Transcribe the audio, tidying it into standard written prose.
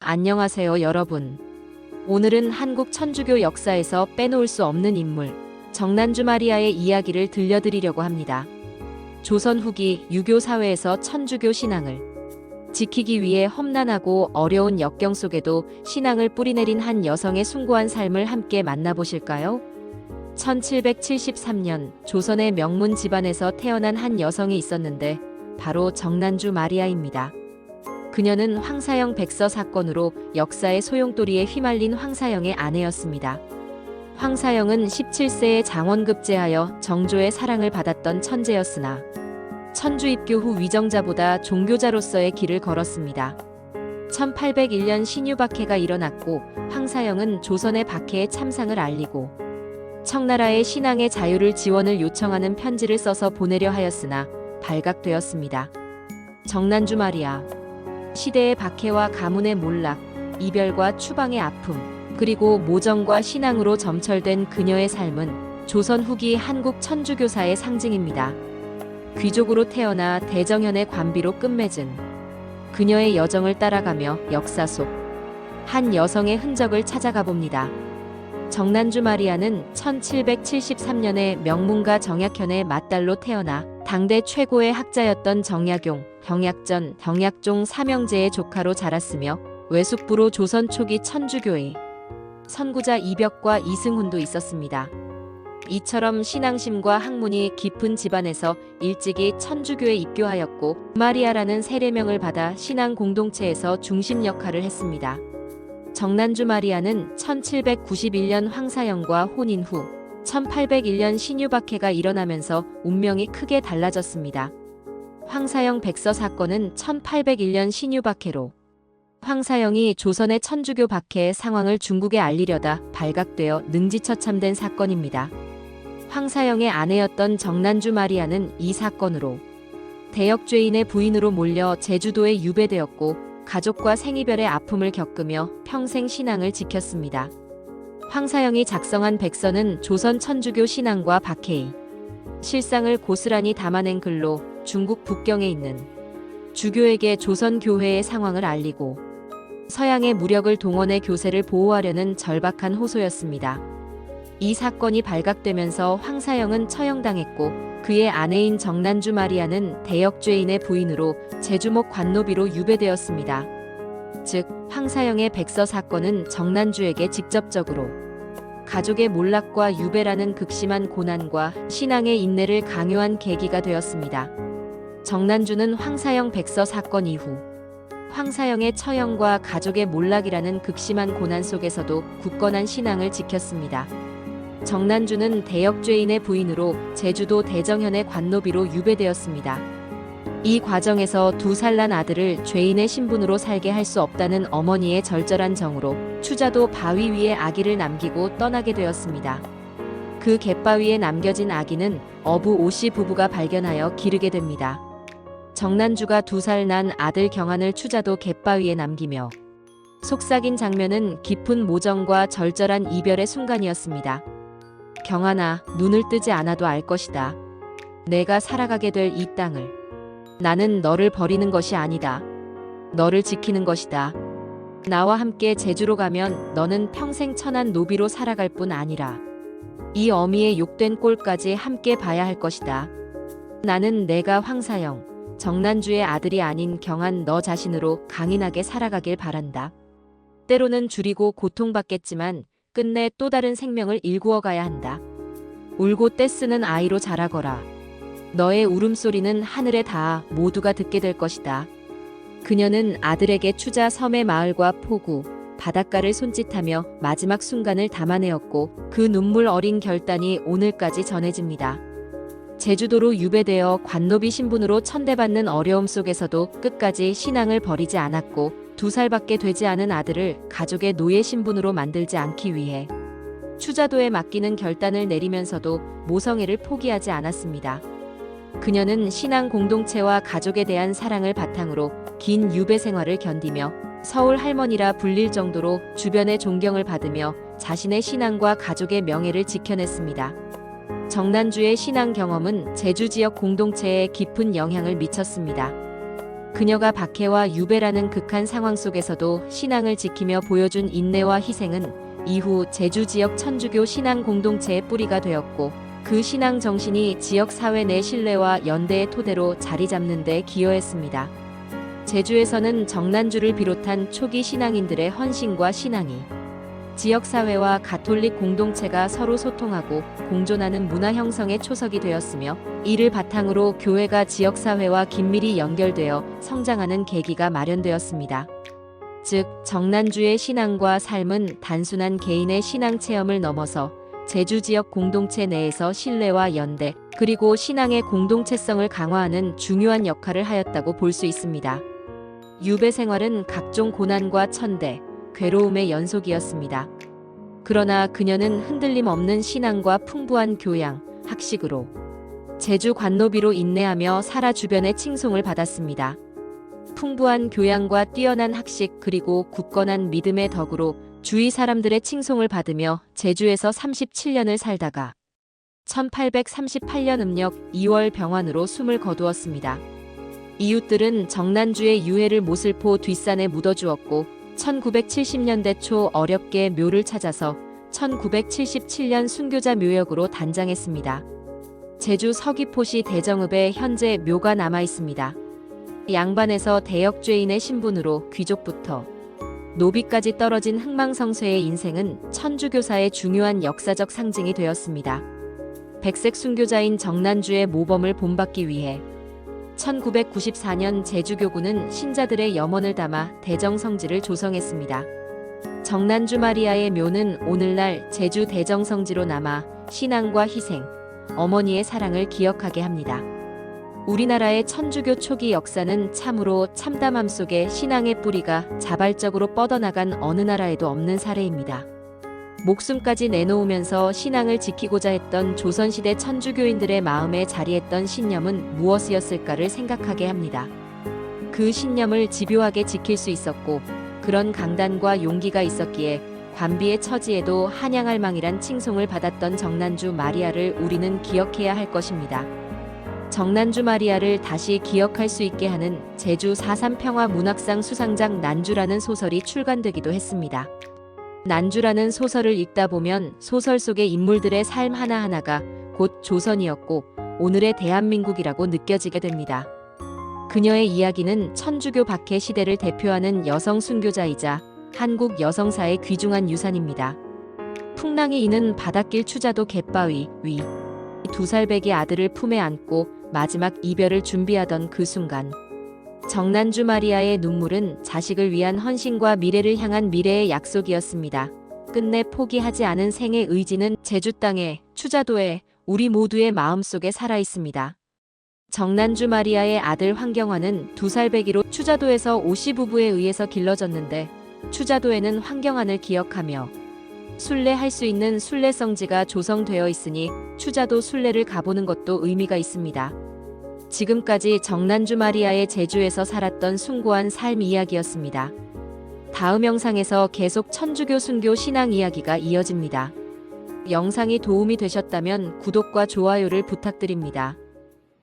안녕하세요, 여러분. 오늘은 한국 천주교 역사에서 빼놓을 수 없는 인물, 정난주 마리아의 이야기를 들려드리려고 합니다. 조선 후기 유교 사회에서 천주교 신앙을 지키기 위해 험난하고 어려운 역경 속에도 신앙을 뿌리내린 한 여성의 숭고한 삶을 함께 만나보실까요? 1773년 조선의 명문 집안에서 태어난 한 여성이 있었는데 바로 정난주 마리아입니다. 그녀는 황사영 백서 사건으로 역사의 소용돌이에 휘말린 황사영의 아내였습니다. 황사영은 17세에 장원급제하여 정조의 사랑을 받았던 천재였으나 천주 입교 후 위정자보다 종교자로서의 길을 걸었습니다. 1801년 신유박해가 일어났고 황사영은 조선의 박해의 참상을 알리고 청나라의 신앙의 자유를 지원을 요청하는 편지를 써서 보내려 하였으나 발각되었습니다. 정난주 마리아. 시대의 박해와 가문의 몰락, 이별과 추방의 아픔, 그리고 모정과 신앙으로 점철된 그녀의 삶은 조선 후기 한국 천주교사의 상징입니다. 귀족으로 태어나 대정현의 관비로 끝맺은 그녀의 여정을 따라가며 역사 속 한 여성의 흔적을 찾아가 봅니다. 정난주 마리아는 1773년에 명문가 정약현의 맏딸로 태어나 당대 최고의 학자였던 정약용, 경약전, 경약종 삼형제의 조카로 자랐으며 외숙부로 조선 초기 천주교의 선구자 이벽과 이승훈도 있었습니다. 이처럼 신앙심과 학문이 깊은 집안에서 일찍이 천주교에 입교하였고 마리아라는 세례명을 받아 신앙 공동체에서 중심 역할을 했습니다. 정난주 마리아는 1791년 황사영과 혼인 후 1801년 신유박해가 일어나면서 운명이 크게 달라졌습니다. 황사영 백서 사건은 1801년 신유박해로 황사영이 조선의 천주교 박해 상황을 중국에 알리려다 발각되어 능지처참된 사건입니다. 황사영의 아내였던 정난주 마리아는 이 사건으로 대역죄인의 부인으로 몰려 제주도에 유배되었고 가족과 생이별의 아픔을 겪으며 평생 신앙을 지켰습니다. 황사영이 작성한 백서는 조선 천주교 신앙과 박해의 실상을 고스란히 담아낸 글로 중국 북경에 있는 주교에게 조선 교회의 상황을 알리고 서양의 무력을 동원해 교세를 보호하려는 절박한 호소였습니다. 이 사건이 발각되면서 황사영은 처형당했고 그의 아내인 정난주 마리아는 대역죄인의 부인으로 제주목 관노비로 유배되었습니다. 즉, 황사영의 백서 사건은 정난주에게 직접적으로 가족의 몰락과 유배라는 극심한 고난과 신앙의 인내를 강요한 계기가 되었습니다. 정난주는 황사영 백서 사건 이후 황사영의 처형과 가족의 몰락이라는 극심한 고난 속에서도 굳건한 신앙을 지켰습니다. 정난주는 대역죄인의 부인으로 제주도 대정현의 관노비로 유배되었습니다. 이 과정에서 2살 난 아들을 죄인의 신분으로 살게 할 수 없다는 어머니의 절절한 정으로 추자도 바위 위에 아기를 남기고 떠나게 되었습니다. 그 갯바위에 남겨진 아기는 어부 오씨 부부가 발견하여 기르게 됩니다. 정난주가 2살 난 아들 경한을 추자도 갯바위에 남기며 속삭인 장면은 깊은 모정과 절절한 이별의 순간이었습니다. 경한아, 눈을 뜨지 않아도 알 것이다. 내가 살아가게 될 이 땅을. 나는 너를 버리는 것이 아니다. 너를 지키는 것이다. 나와 함께 제주로 가면 너는 평생 천한 노비로 살아갈 뿐 아니라 이 어미의 욕된 꼴까지 함께 봐야 할 것이다. 나는 내가 황사영, 정난주의 아들이 아닌 경한 너 자신으로 강인하게 살아가길 바란다. 때로는 줄이고 고통받겠지만 끝내 또 다른 생명을 일구어 가야 한다. 울고 떼쓰는 아이로 자라거라. 너의 울음소리는 하늘에 닿아 모두가 듣게 될 것이다. 그녀는 아들에게 추자 섬의 마을과 포구, 바닷가를 손짓하며 마지막 순간을 담아내었고 그 눈물 어린 결단이 오늘까지 전해집니다. 제주도로 유배되어 관노비 신분으로 천대받는 어려움 속에서도 끝까지 신앙을 버리지 않았고 2살밖에 되지 않은 아들을 가족의 노예 신분으로 만들지 않기 위해 추자도에 맡기는 결단을 내리면서도 모성애를 포기하지 않았습니다. 그녀는 신앙 공동체와 가족에 대한 사랑을 바탕으로 긴 유배 생활을 견디며 서울 할머니라 불릴 정도로 주변의 존경을 받으며 자신의 신앙과 가족의 명예를 지켜냈습니다. 정난주의 신앙 경험은 제주 지역 공동체에 깊은 영향을 미쳤습니다. 그녀가 박해와 유배라는 극한 상황 속에서도 신앙을 지키며 보여준 인내와 희생은 이후 제주 지역 천주교 신앙 공동체의 뿌리가 되었고, 그 신앙 정신이 지역 사회 내 신뢰와 연대의 토대로 자리 잡는 데 기여했습니다. 제주에서는 정난주를 비롯한 초기 신앙인들의 헌신과 신앙이 지역 사회와 가톨릭 공동체가 서로 소통하고 공존하는 문화 형성의 초석이 되었으며, 이를 바탕으로 교회가 지역 사회와 긴밀히 연결되어 성장하는 계기가 마련되었습니다. 즉, 정난주의 신앙과 삶은 단순한 개인의 신앙 체험을 넘어서 제주 지역 공동체 내에서 신뢰와 연대, 그리고 신앙의 공동체성을 강화하는 중요한 역할을 하였다고 볼 수 있습니다. 유배 생활은 각종 고난과 천대, 괴로움의 연속이었습니다. 그러나 그녀는 흔들림 없는 신앙과 풍부한 교양, 학식으로 제주 관노비로 인내하며 살아 주변의 칭송을 받았습니다. 풍부한 교양과 뛰어난 학식, 그리고 굳건한 믿음의 덕으로 주위 사람들의 칭송을 받으며 제주에서 37년을 살다가 1838년 음력 2월 병환으로 숨을 거두었습니다. 이웃들은 정난주의 유해를 모슬포 뒷산에 묻어주었고, 1970년대 초 어렵게 묘를 찾아서 1977년 순교자 묘역으로 단장했습니다. 제주 서귀포시 대정읍에 현재 묘가 남아 있습니다. 양반에서 대역죄인의 신분으로 귀족부터 노비까지 떨어진 흥망성쇠의 인생은 천주교사의 중요한 역사적 상징이 되었습니다. 백색 순교자인 정난주의 모범을 본받기 위해 1994년 제주교구는 신자들의 염원을 담아 대정성지를 조성했습니다. 정난주 마리아의 묘는 오늘날 제주 대정성지로 남아 신앙과 희생, 어머니의 사랑을 기억하게 합니다. 우리나라의 천주교 초기 역사는 참으로 참담함 속에 신앙의 뿌리가 자발적으로 뻗어나간 어느 나라에도 없는 사례입니다. 목숨까지 내놓으면서 신앙을 지키고자 했던 조선시대 천주교인들의 마음에 자리했던 신념은 무엇이었을까를 생각하게 합니다. 그 신념을 집요하게 지킬 수 있었고, 그런 강단과 용기가 있었기에 관비의 처지에도 한양할 망이란 칭송을 받았던 정난주 마리아를 우리는 기억해야 할 것입니다. 정난주 마리아를 다시 기억할 수 있게 하는 제주 4.3 평화 문학상 수상작 난주라는 소설이 출간되기도 했습니다. 난주라는 소설을 읽다 보면 소설 속의 인물들의 삶 하나하나가 곧 조선이었고 오늘의 대한민국이라고 느껴지게 됩니다. 그녀의 이야기는 천주교 박해 시대를 대표하는 여성 순교자이자 한국 여성사의 귀중한 유산입니다. 풍랑이 이는 바닷길 추자도 갯바위 위 2살배기 아들을 품에 안고 마지막 이별을 준비하던 그 순간, 정난주 마리아의 눈물은 자식을 위한 헌신과 미래를 향한 미래의 약속이었습니다. 끝내 포기하지 않은 생의 의지는 제주 땅에, 추자도에, 우리 모두의 마음속에 살아있습니다. 정난주 마리아의 아들 황경환은 2살배기로 추자도에서 오씨 부부에 의해서 길러졌는데, 추자도에는 황경환을 기억하며 순례할 수 있는 순례성지가 조성되어 있으니 추자도 순례를 가보는 것도 의미가 있습니다. 지금까지 정난주 마리아의 제주에서 살았던 숭고한 삶 이야기였습니다. 다음 영상에서 계속 천주교 순교 신앙 이야기가 이어집니다. 영상이 도움이 되셨다면 구독과 좋아요를 부탁드립니다.